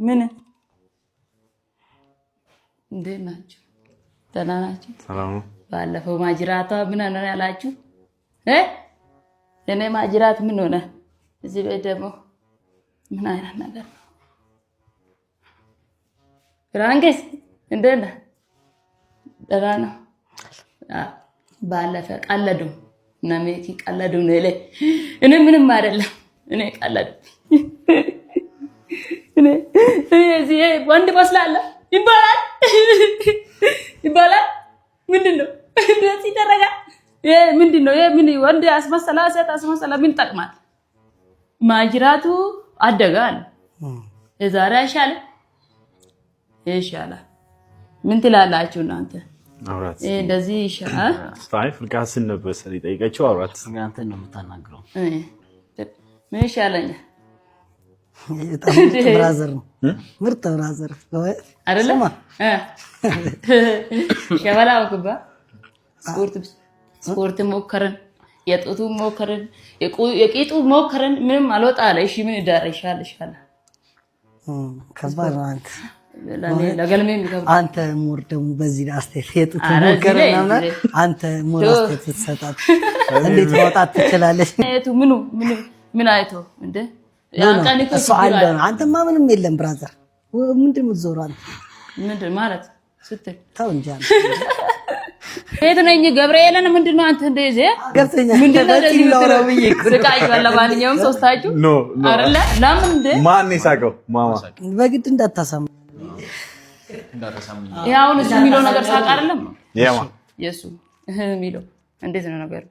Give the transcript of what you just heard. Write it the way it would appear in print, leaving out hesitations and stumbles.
ምን እንዴት ናችሁ? ደህና ናችሁ? ሰላም ነው። ባለፈው ማጅራቷ ምን ሆነ ያላችሁ? እኔ ማጅራት ምን ሆነ? እዚህ ቤት ደግሞ ምን አይነት ነገር ነው? ፍራንክስ እንዴት ነህ? ደህና ነው። ባለፈ ቀለዱ እና ሜቲ ቀለዱ ነው ይለኝ። እኔ ምንም አይደለም። እኔ ቀለዱ እኔ እዚህ ወንድ መስላለሁ ይባላል። ምንድነው እንደዚህ ይደረጋ? ምንድነው? ምን ወንድ አስመሰላ ሴት አስመሰላ ምን ጠቅማል? ማጅራቱ አደጋል። የዛሬ ይሻላል። ምን ትላላችሁ እናንተ? አውራት እንደዚህ ይሻላል። ስታይ ፍልቃስን ነበር ጠይቀችው። አውራት አንተ ነው የምታናግረው። ምን ይሻለኛል? ብራዘር ነው ምርጥ ብራዘር አይደለም። ሸበላው ኩባ ስፖርት ሞከረን፣ የጡቱ ሞከረን፣ የቂጡ ሞከረን። ምንም አልወጣ አለ። እሺ ምን ይሻላል? ከባድ ነው። ለገልሜ የሚገባ አንተ ሞር ደግሞ በዚህ አስተያየት የጡቱ ሞከረን አንተ ሞር አስተያየት ትሰጣት እንዴት ማውጣት ትችላለች? ምን አይቶ እንደ እሱ አለ። አንተማ ምንም የለም ብራዘር። ምንድን የምትዞረው አንተ? ምንድን ማለት ስትል ተው እንጂ አንተ የት ነኝ ገብርኤልን ምንድን ነው አንተ እንደዚህ ገብተኛ ምንድን ነው ስቃይ ለማንኛውም ሶስታችሁ አይደለ? ለምን እንደ ማን ይሳቀው? ማማ በግድ እንዳታሳም ያውን እሱ የሚለው ነገር ሳቅ አይደለም። ያማ የሱ የሚለው እንዴት ነው ነገሩ?